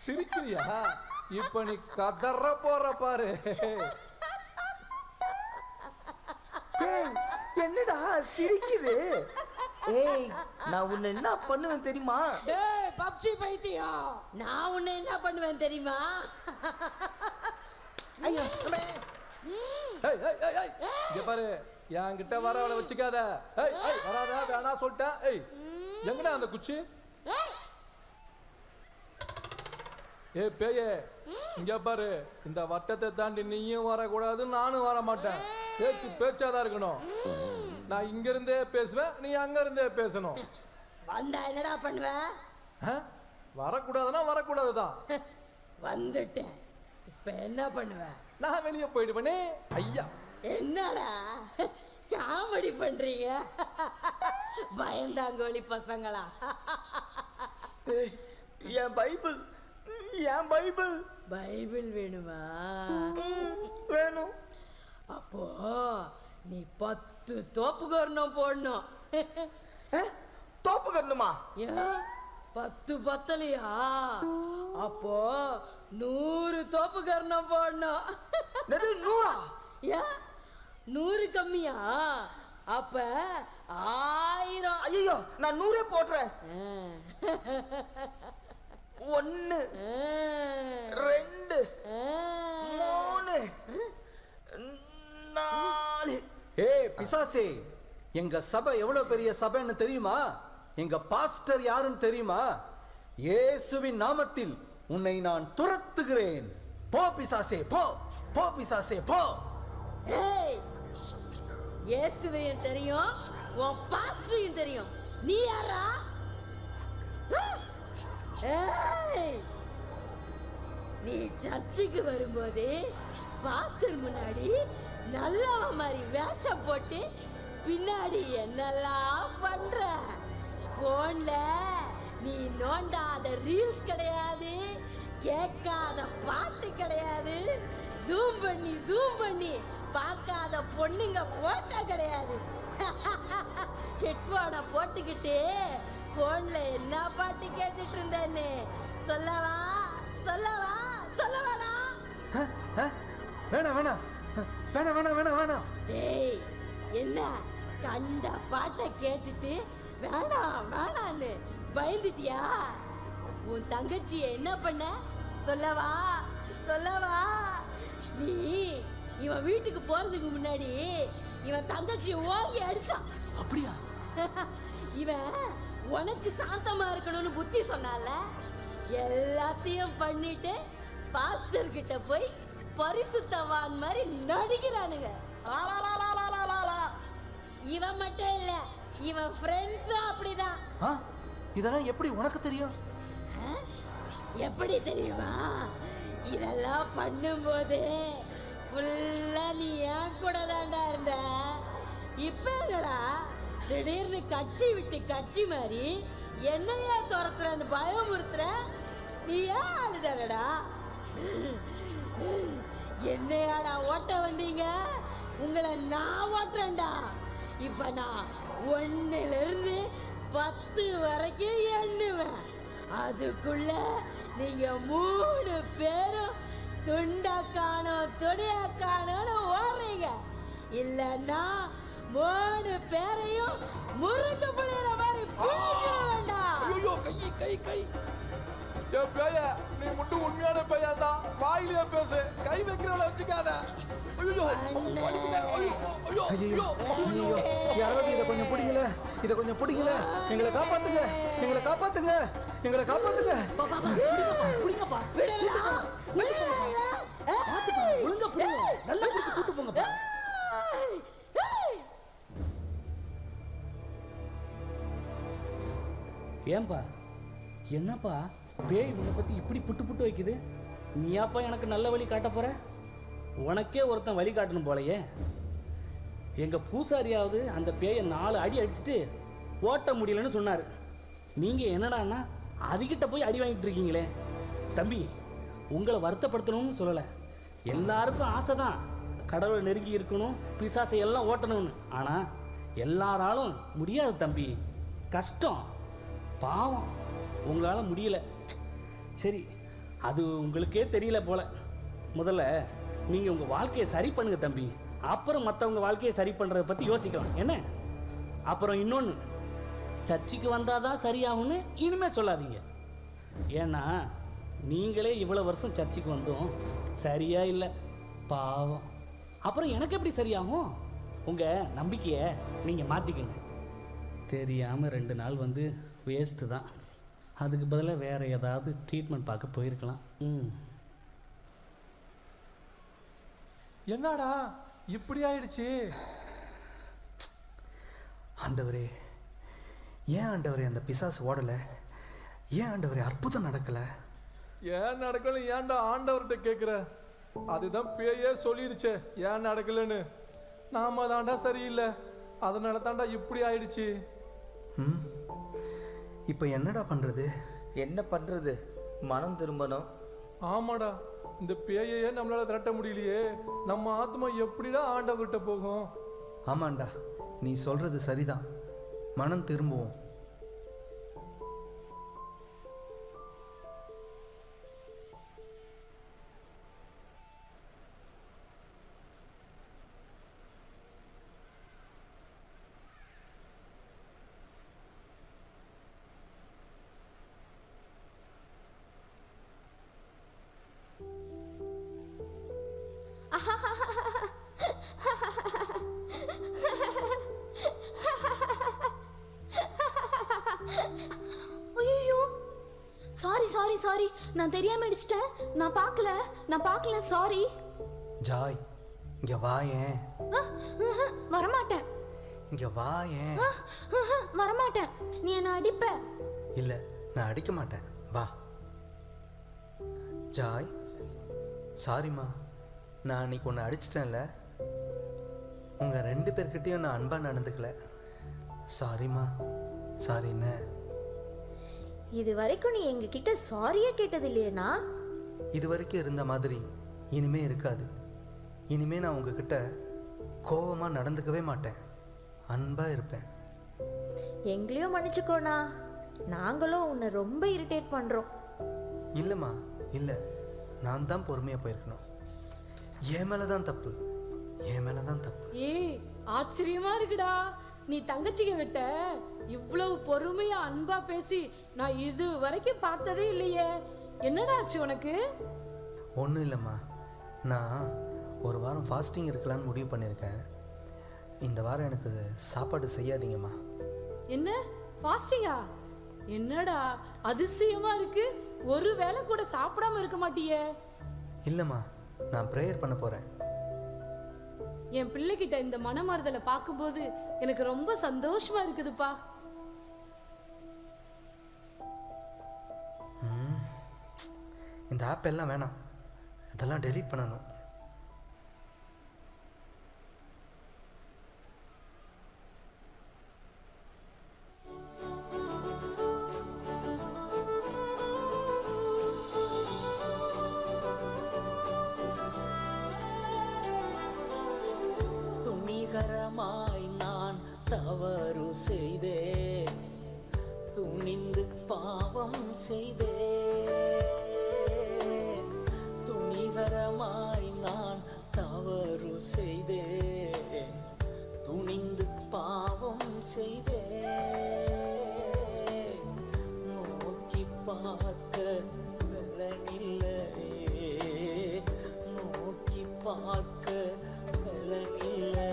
சிரிக்கிறியா? இப்ப நீ கதற போற பாரு. என்னடா சிரிக்குது? ஏய், நான் உன்னை என்ன பண்ணுவேன் தெரியுமா? டேய் பப்ஜி பைத்தியம், நான் உன்னை என்ன பண்ணுவேன் தெரியுமா? ஐயா ஏய் ஏய் ஏய் ஏய், இங்க பாரு, என்கிட்ட வரவளை வச்சுக்காத. ஏய் ஏய், வராத, வேணா சொல்லிட்டேன். ஏய், எங்கடா அந்த குச்சி? ஏய் பேயே, இங்க பாரு, இந்த வட்டத்தை தாண்டி நீயும் வரக்கூடாது, நானும் வர மாட்டேன். பேச்சு பேச்சாதான் இருக்கணும். நான் இங்க இருந்தே பேசுவேன், நீ அங்க இருந்தே பேசணும். வந்தா என்னடா பண்ணுவேன்? வரக்கூடாதுன்னா வரக்கூடாதுதான். வந்துட்டேன், இப்ப என்ன பண்ணுவேன்? நான் வெளியே போயிடுவேனே. ஐயா, என்னடா காமெடி பண்றீங்க? பயந்தாங்கோலி பசங்களா? என் பைபிள், என் பைபிள். பைபிள் வேணுமா? வேணும். அப்போ நீ 10 தோப்பு கர்ணம் போடணும். தோப்பு கட்டணுமா? ஏன் 10 பத்தலையா? அப்போ 100 தோப்பு கர்ணம் போடணும். 100? ஏன் 100 கம்மியா? அப்ப 1000. ஐயோ, நான் 100 போடுறேன். 1 2 3 4. ஏய் பிசாசே, எங்க சபை எவ்வளவு பெரிய சபைன்னு தெரியுமா? எங்க பாஸ்டர் யாருன்னு தெரியுமா? இயேசுவின் நாமத்தில் உன்னை நான் துரத்துகிறேன். போ பிசாசே, போ போ பிசாசே, போ. ஏய், இயேசுவையும் தெரியும், உன் பாஸ்டரையும் தெரியும். நீ யாரா? ஏய், நீ சர்ச்சுக்கு வரும்போது பாஸ்டர் முன்னாடி நல்லவ மாதிரி வேஷம் போட்டு பின்னாடி என்னெல்லாம் பண்ற? போன்ல நீ நோண்டாத ரீல்ஸ் கிடையாது, கேட்காத பாட்டு கிடையாது, ஜூம் பண்ணி பார்க்காத பொண்ணுங்க போட்டோ கிடையாது. ஹெட்ஃபோனை போட்டுக்கிட்டு போன்ல என்ன பாட்டு கேட்டுட்டு இருந்தேன்னு சொல்லவா சொல்லவா சொல்லவாடா? வேணாம் வேணாம் வேணாம் வேணாம் வேணாம் வேணாம். ஏய், என்ன கண்ட பாட்டை கேட்டுட்டு வேணாம் வேணான்னு பயந்துட்டியா? உன் தங்கச்சியை என்ன பண்ண சொல்லவா சொல்லவா? நீ இவன் வீட்டுக்கு போறதுக்கு முன்னாடி இவன் தங்கச்சியை ஓங்கி அடிச்சான். அப்படியா? இவன் உனக்கு சாந்தமா இருக்கணும்னு புத்தி சொன்னால, எல்லாத்தையும் பண்ணிட்டு பாஸ்டர் கிட்ட போய் பரிசுத்தவான் மாதிரி நடிக்கிறானுங்க. இவன் மட்டும் இல்ல, இவன் ஃப்ரெண்ட்ஸும் அப்படிதான். ஆ இதெல்லாம் எப்படி உனக்கு தெரியும்? எப்படி தெரியுமா? இதெல்லாம் பண்ணும்போது ஃபுல்லா நீ ஏன் கூட தாண்டா இருந்த. இப்ப எங்கடா திடீர்னு கட்சி விட்டு கட்சி மாதிரி என்னையா துரத்துறன்னு பயமுறுத்துற? நீ ஏன் ஆளுதானடா? என்னையாடா ஓட்ட வந்தீங்க? உங்களை நான் ஓட்டுறேன்டா. இப்ப நான் 1லிருந்து 10 வரைக்கும் எண்ணுவேன். அதுக்குள்ள நீங்க 3 பேரும் துண்டா காணோம் துடியா காணோன்னு ஓடுறீங்க. இல்லைன்னா 3 பேரையும் முறுக்கு புளியிற மாதிரி பிடிக்கிட வேண்டாம். ஐயோ கை கை கை ஏ பேய, நீ மட்டும் உண்மையான பையன் தான். வாயிலே பேசு, கை வைக்கிறவள வச்சுக்காத. ஐயோ ஐயோ ஐயோ ஐயோ யாராவது இதை கொஞ்சம் பிடிக்கல, இதை கொஞ்சம் பிடிக்கல. எங்களை காப்பாத்துங்க, எங்களை காப்பாத்துங்க, எங்களை காப்பாத்துங்க. புடிங்கப்பா. ஒழுங்கா புடிங்க. நல்லா புடிச்சு கூட்டு போங்கப்பா. ஏன்பா என்னப்பா பேய் உன்னை பத்தி இப்படி புட்டு புட்டு வைக்குது? நீயாப்பா எனக்கு நல்ல வழி காட்ட போற? உனக்கே ஒருத்தன் வழி காட்டணும் போலையே. எங்க பூசாரியாவது அந்த பேயை 4 அடி அடிச்சுட்டு ஓட்ட முடியலன்னு சொன்னாரு. நீங்க என்னடான்னா அதுகிட்ட போய் அடி வாங்கிட்டு இருக்கீங்களே. தம்பி, உங்களை வருத்தப்படுத்தணும்னு சொல்லலை. எல்லாருக்கும் ஆசை தான் கடவுளை நெருங்கி இருக்கணும், பிசாசை எல்லாம் ஓட்டணும்னு. ஆனால் எல்லாராலும் முடியாது தம்பி, கஷ்டம், பாவம். உங்களால் முடியல. சரி, அது உங்களுக்கே தெரியல போல. முதல்ல நீங்கள் உங்கள் வாழ்க்கையை சரி பண்ணுங்க தம்பி. அப்புறம் மற்றவங்க வாழ்க்கையை சரி பண்ணுறதை பற்றி யோசிக்கலாம் என்ன. அப்புறம் இன்னொன்று, சர்ச்சுக்கு வந்தால் தான் சரியாகும்னு இனிமேல் சொல்லாதீங்க. ஏன்னா நீங்களே இவ்வளோ வருஷம் சர்ச்சுக்கு வந்தோம் சரியா இல்லை, பாவம். அப்புறம் எனக்கு எப்படி சரியாகும்? உங்கள் நம்பிக்கையை நீங்கள் மாற்றிக்கங்க. தெரியாமல் 2 நாள் வந்து வேஸ்ட்டு தான். அதுக்கு பதிலாக வேறு ஏதாவது ட்ரீட்மெண்ட் பார்க்க போயிருக்கலாம். என்னடா இப்படி ஆயிடுச்சு? ஆண்டவரே, ஏன் ஆண்டவரே அந்த பிசாசு ஓடலை? ஏன் ஆண்டவரே அற்புதம் நடக்கலை? ஏன் நடக்கல ஏன்டா ஆண்டவர்கிட்ட கேட்குற? அதுதான் பேயே சொல்லிடுச்சே ஏன் நடக்கலன்னு. நாம தாண்டா சரியில்லை, அதனால தாண்டா இப்படி ஆயிடுச்சு. இப்போ என்னடா பண்ணுறது? என்ன பண்ணுறது? மனம் திரும்பணும். ஆமாடா, இந்த பேயையே நம்மளால திரட்ட முடியலையே. நம்ம ஆத்மா எப்படிடா ஆண்டவர்கிட்ட போகும்? ஆமாண்டா, நீ சொல்கிறது சரிதான். மனம் திரும்புவோம். ஐயோ, சாரி சாரி சாரி, நான் தெரியாம அடிச்சிட்டேன். நான் பார்க்கல சாரி. ஜாய், இங்க வாயேன். வரமாட்டேன். இங்க வாயேன். வரமாட்டேன். நீ என்ன அடிப்ப. இல்லை, நான் அடிக்க மாட்டேன், வா. ஜாய், சாரிம்மா, நான் அன்னைக்கு ஒன்று அடிச்சிட்டேன்ல. உங்கள் 2 பேர்கிட்டையும் நான் அன்பாக நடந்துக்கல. சாரிம்மா, சாரிண்ணே. இது வரைக்கும் நீ எங்ககிட்ட சாரியே கேட்டது இல்லையேண்ணா. இது வரைக்கும் இருந்த மாதிரி இனிமே இருக்காது. இனிமே நான் உங்ககிட்ட கோபமாக நடந்துக்கவே மாட்டேன், அன்பாக இருப்பேன். எங்களையும் மன்னிச்சுக்கோண்ணா, நாங்களும் உன்னை ரொம்ப இரிட்டேட் பண்ணுறோம். இல்லைம்மா, இல்லை, நான் தான் பொறுமையாக போயிருக்கணும். என் மேலே தான் தப்பு, என் மேலே தான் தப்பு. ஏய், ஆச்சரியமா இருக்குடா. நீ தங்கச்சிங்க கிட்ட இவ்வளவு பொறுமையா அன்பா பேசி நான் இது வரைக்கும் பார்த்ததே இல்லையே. என்னடா ஆச்சு உனக்கு? ஒன்றும் இல்லைம்மா, நான் ஒரு வாரம் ஃபாஸ்டிங் இருக்கலான்னு முடிவு பண்ணியிருக்கேன். இந்த வாரம் எனக்கு சாப்பாடு செய்யாதீங்கம்மா. என்ன ஃபாஸ்டிங்கா? என்னடா அதிசயமா இருக்கு. ஒரு வேளை கூட சாப்பிடாம இருக்க மாட்டியே. இல்லைம்மா, நான் ப்ரேயர் பண்ண போகிறேன். என் பிள்ளைகிட்ட இந்த மனமாறுதலை பார்க்கும்போது எனக்கு ரொம்ப சந்தோஷமா இருக்குதுப்பா. இந்த ஆப் எல்லாம் வேணாம், இதெல்லாம் டெலீட் பண்ணணும். துணிகரமாய் நான் தவறு செய்தேன், துணிந்து பாவம் செய்தேன். துணிகரமாய் நான் தவறு செய்தேன், துணிந்து பாவம் செய்தேன். நோக்கி பார்க்க பலனில்லையே, நோக்கி பார்க்க பலனில்லையே.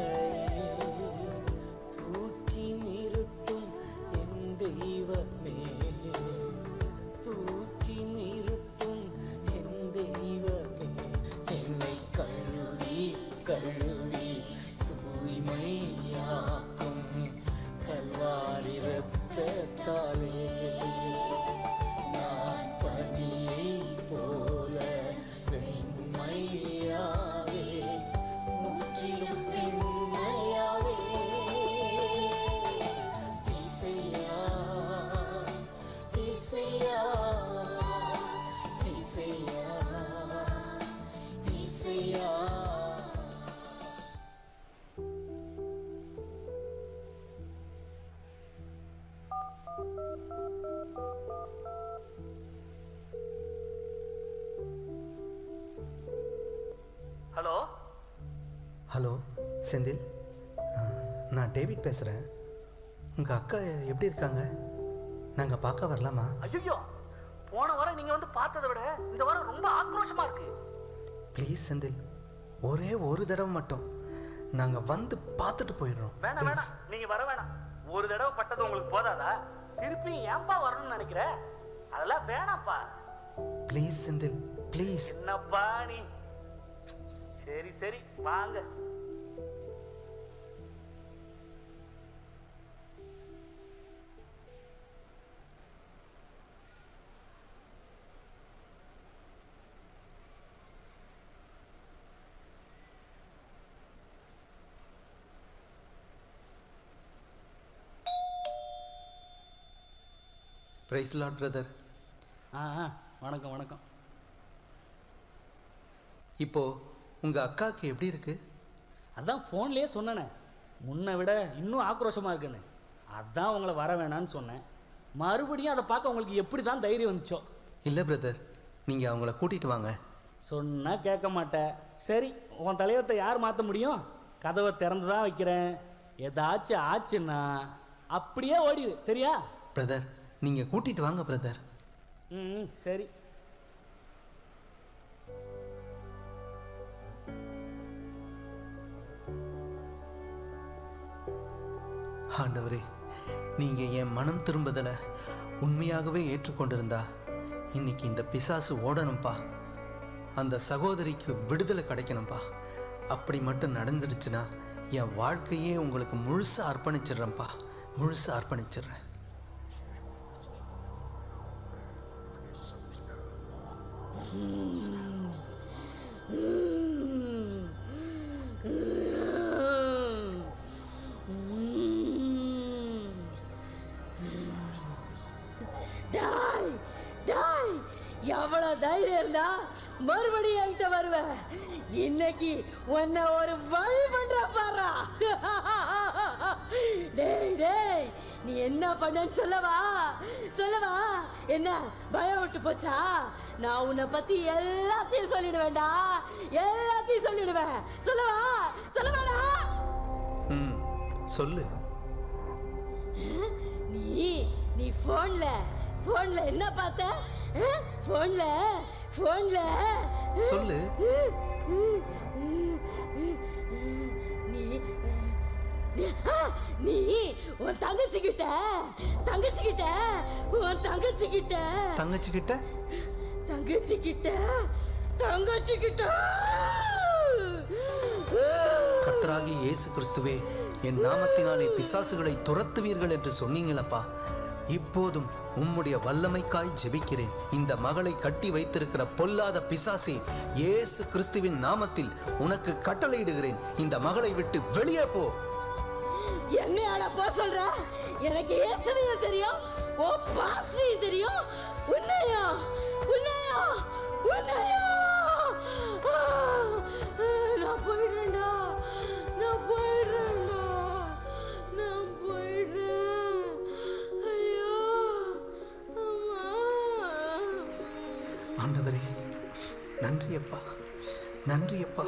தூக்கி நிறுத்தும் என் தெய்வமே, தூக்கி நிறுத்தும் என் தெய்வமே. என்னை கழுவி கழுவி தூய்மையாக்கும் கல்வாரி இரத்தத்தாலே. நான் பனியை போல வெண்மையாவே, முற்றிலும் வெண்மையாவே. இசையா இசையா இசையா இசையா. ஹலோ ஹலோ செந்தில், நான் டேவிட் பேசுகிறேன். உங்கள் அக்கா எப்படி இருக்காங்க? நாங்கள் பார்க்க வரலாமா? ஐயோ, போன வாரம் நீங்க வந்து பார்த்ததை விட இந்த வாரம் ரொம்ப ஆக்ரோஷமா இருக்கு. ப்ளீஸ் செந்தில், ஒரே ஒரு தடவை மட்டும் நாங்கள் வந்து பார்த்துட்டு போயிடுறோம். வேணாம் ப்ளீஸ். வேணாம், நீங்க வர வேணாம். ஒரு தடவை பட்டது உங்களுக்கு போதாதா? திருப்பி ஏன்பா வரணும்னு நினைக்கிற? அதெல்லாம் வேணாம்ப்பா. Please Senthil, please. என்னப்பா நீ? சரி சரி வாங்க. Praise Lord brother. வணக்கம் வணக்கம். இப்போ உங்கள் அக்காவுக்கு எப்படி இருக்கு? அதான் ஃபோன்லேயே சொன்னேனே, முன்னை விட இன்னும் ஆக்ரோஷமாக இருக்குன்னு. அதான் உங்களை வர வேணான்னு சொன்னேன். மறுபடியும் அதை பார்க்க உங்களுக்கு எப்படி தான் தைரியம் வந்துச்சோ? இல்லை பிரதர், நீங்கள் அவங்கள கூட்டிகிட்டு வாங்க. சொன்னால் கேட்க மாட்டேன். சரி, உன் தலைவத்தை யார் மாற்ற முடியும்? கதவை திறந்து தான் வைக்கிறேன். ஏதாச்சும் ஆச்சுன்னா அப்படியே ஓடிடு, சரியா? பிரதர், நீங்கள் கூட்டிகிட்டு வாங்க பிரதர். ம் சரி. ஆண்டவரே, நீங்கள் என் மனம் திரும்புதலை உண்மையாகவே ஏற்றுக்கொண்டிருந்தா இன்னைக்கு இந்த பிசாசு ஓடணும்ப்பா. அந்த சகோதரிக்கு விடுதலை கிடைக்கணும்ப்பா. அப்படி மட்டும் நடந்துடுச்சுன்னா என் வாழ்க்கையே உங்களுக்கு முழுசாக அர்ப்பணிச்சிடுறேன்ப்பா, முழுசாக அர்ப்பணிச்சிடுறேன். டாய் டாய், எவ்வளவு தைரியம் இருந்தா மறுபடியும் என்கிட்ட வருவேன். இன்னைக்கு உன்னை ஒரு வழி பண்ற பாரா. டேய் டேய், நீ என்ன பண்ணன்னு சொல்லவா சொல்லவா? என்ன பயம் விட்டு போச்சா? நான் உன்னை பத்தி எல்லாத்தையும் சொல்லிடுவேன்டா, எல்லாத்தையும் சொல்லிடுவேன். சொல்லவா சொல்லவாடா? சொல்லு. நீ நீ போன்ல என்ன பார்த்த? போன்ல சொல்லு. நீ உன் தங்கச்சிக்கிட்ட கர்த்தாவே, கர்த்தராகிய இயேசு கிறிஸ்துவே, என் நாமத்தினாலே பிசாசுகளை துரத்துவீர்கள் என்று சொன்னீங்களப்பா. இப்போதும் உம்முடைய வல்லமைக்காய் ஜெபிக்கிறேன். இந்த மகளை கட்டி வைத்திருக்கிற பொல்லாத பிசாசே, இயேசு கிறிஸ்துவின் நாமத்தில் உனக்கு கட்டளையிடுகிறேன். இந்த மகளை விட்டு வெளியே போ. என்னையாடா போ சொல்ற? எனக்கு இயேசுவையும் தெரியும், ஓ பாஸ்டரையும் தெரியும். உன்னையா உன்னையா உன்னையா நான் போயிடுறேன்டா, நான் போயிடுறேன்டா, நான் போயிடுறேன். ஐயோ அம்மா. ஆண்டவரே, நன்றி அப்பா, நன்றி அப்பா.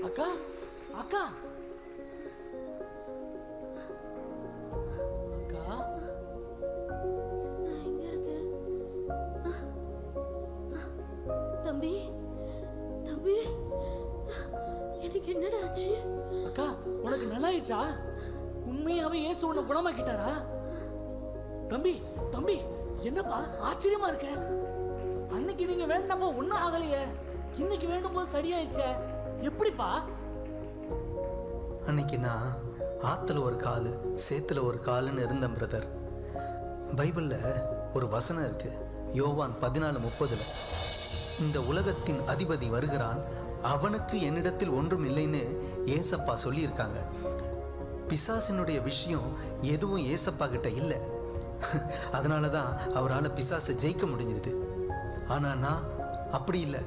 அக்கா அக்கா அக்கா, நான் எங்க இருக்கேன்? தம்பி தம்பி, எனக்கு என்னடா ஆச்சு? அக்கா உனக்கு நல்லாயிடுச்சா? உண்மையாவே இயேசு உன்னை குணமாக்கிட்டாரா? தம்பி தம்பி, என்னப்பா ஆச்சரியமா இருக்க? அன்னைக்கு நீங்க வேண்டப்போ ஒன்னும் ஆகலையே, இன்னைக்கு வேண்டும் போது சரியாயிடுச்சே, எப்படிப்பா? அன்னைக்கு நான் ஆத்துல ஒரு காலு சேத்துல ஒரு காலுன்னு இருந்தேன் பிரதர். பைபிள்ல ஒரு வசனம் இருக்கு, யோவான் 14:30. இந்த உலகத்தின் அதிபதி வருகிறான், அவனுக்கு என்னிடத்தில் ஒன்றும் இல்லைன்னு ஏசப்பா சொல்லியிருக்காங்க. பிசாசினுடைய விஷயம் எதுவும் ஏசப்பா கிட்ட இல்லை. அதனால தான் அவரால் பிசாசை ஜெயிக்க முடிஞ்சது. ஆனா நான் அப்படி இல்லை.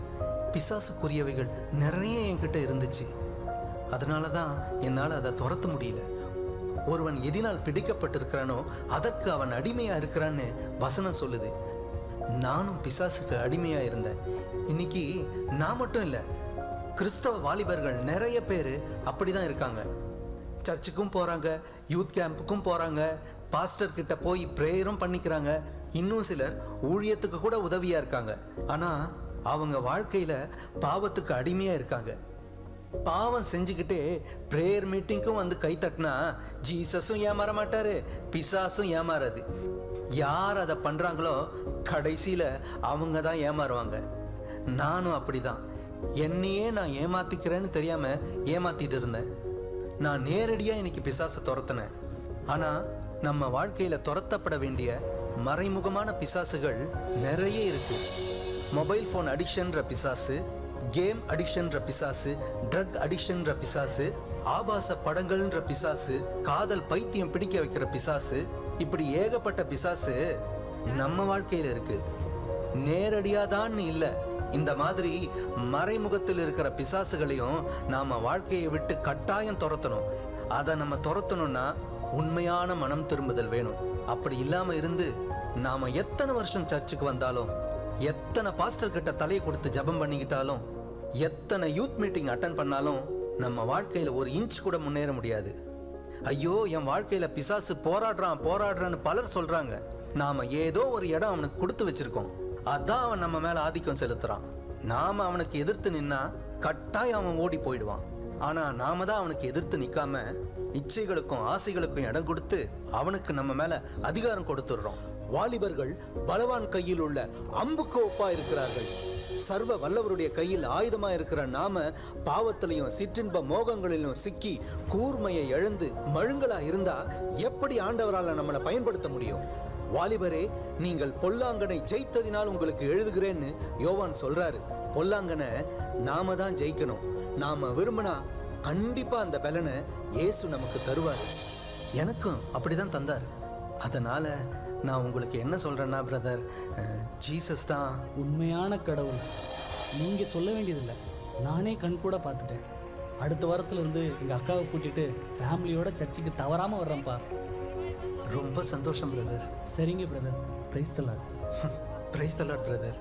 பிசாசுக்குரியவைகள் நிறைய என்கிட்ட இருந்துச்சு. அதனால தான் என்னால் அதை துரத்த முடியல. ஒருவன் எதினால் பிடிக்கப்பட்டிருக்கிறானோ அதற்கு அவன் அடிமையா இருக்கிறான்னு வசனம் சொல்லுது. நானும் பிசாசுக்கு அடிமையா இருந்தேன். இன்னைக்கு நான் மட்டும் இல்லை, கிறிஸ்தவ வாலிபர்கள் நிறைய பேர் அப்படிதான் இருக்காங்க. சர்ச்சுக்கும் போறாங்க, யூத் கேம்புக்கும் போறாங்க, பாஸ்டர் கிட்ட போய் பிரேயரும் பண்ணிக்கிறாங்க. இன்னும் சிலர் ஊழியத்துக்கு கூட உதவியா இருக்காங்க. ஆனா அவங்க வாழ்க்கையில பாவத்துக்கு அடிமையா இருக்காங்க. பாவம் செஞ்சுக்கிட்டே பிரேயர் மீட்டிங்க்கும் வந்து கை தட்டினா ஜீசஸும் ஏமாற மாட்டாரு, பிசாசும் ஏமாறாது. யார் அதை பண்றாங்களோ கடைசியில அவங்க தான் ஏமாறுவாங்க. நானும் அப்படிதான். என்னையே நான் ஏமாத்திக்கிறேன்னு தெரியாம ஏமாத்திட்டு இருந்தேன். நான் நேரடியா இன்னைக்கு பிசாசை துரத்தினேன். ஆனா நம்ம வாழ்க்கையில துரத்தப்பட வேண்டிய மறைமுகமான பிசாசுகள் நிறைய இருக்கு. மொபைல் ஃபோன் அடிக்ஷன்ற பிசாசு, கேம் அடிக்ஷன்ற பிசாசு, ட்ரக் அடிக்ஷன்ற பிசாசு, ஆபாச படங்கள்ன்ற பிசாசு, காதல் பைத்தியம் பிடிக்க வைக்கிற பிசாசு, இப்படி ஏகப்பட்ட பிசாசு நம்ம வாழ்க்கையில இருக்கு. நேரடியா தான் இல்ல, இந்த மாதிரி மறைமுகத்தில் இருக்கிற பிசாசுகளையும் நாம வாழ்க்கையை விட்டு கட்டாயம் துரத்தணும். அதை நம்ம துரத்தணும்னா உண்மையான மனம் திரும்புதல் வேணும். அப்படி இல்லாம இருந்து நாம எத்தனை வருஷம் சர்ச்சுக்கு வந்தாலும், எத்தனை பாஸ்டர் கிட்ட தலையை கொடுத்து ஜெபம் பண்ணிக்கிட்டாலும், எத்தனை யூத் மீட்டிங் அட்டன் பண்ணாலும் நம்ம வாழ்க்கையில ஒரு இன்ச் கூட முன்னேற முடியாது. ஐயோ, என் வாழ்க்கையில பிசாசு போராடுறான்னு பலர் சொல்றாங்க. நாம ஏதோ ஒரு இடம் அவனுக்கு கொடுத்து வச்சிருக்கோம், அதான் அவன் நம்ம மேல ஆதிக்கம் செலுத்துறான். நாம அவனுக்கு எதிர்த்து நின்னா கட்டாயம் அவன் ஓடி போயிடுவான். ஆனா நாம தான் அவனுக்கு எதிர்த்து நிக்காம இச்சைகளுக்கும் ஆசைகளுக்கும் இடம் கொடுத்து அவனுக்கு நம்ம மேல அதிகாரம் கொடுத்துடுறோம். வாலிபர்கள் பலவான் கையில் உள்ள அம்புக்கு ஒப்பா இருக்கிறார்கள். சர்வ வல்லவருடைய கையில் ஆயுதமா இருக்கிற நாம பாவத்திலையும் சிற்றின்ப மோகங்களிலும் சிக்கி கூர்மையை இழந்து மழுங்களா இருந்தா எப்படி ஆண்டவரால நம்மளை பயன்படுத்த முடியும்? வாலிபரே, நீங்கள் பொல்லாங்கனை ஜெயித்ததினால் உங்களுக்கு எழுதுகிறேன்னு யோவான் சொல்றாரு. பொல்லாங்கனை நாம தான் ஜெயிக்கணும். நாம விரும்பினா கண்டிப்பா அந்த பலனை இயேசு நமக்கு தருவார். எனக்கும் அப்படிதான் தந்தார். அதனால நான் உங்களுக்கு என்ன சொல்றேன்னா பிரதர், ஜீசஸ் தான் உண்மையான கடவுள். நீங்க சொல்ல வேண்டியதில்லை, நானே கண் கூட பார்த்துட்டேன். அடுத்த வாரத்துல இருந்து எங்க அக்காவை கூட்டிட்டு ஃபேமிலியோட சர்ச்சுக்கு தவறாம வர்றேன்ப்பா. ரொம்ப சந்தோஷம் பிரதர். சரிங்க brother. Praise the Lord. Praise the Lord brother.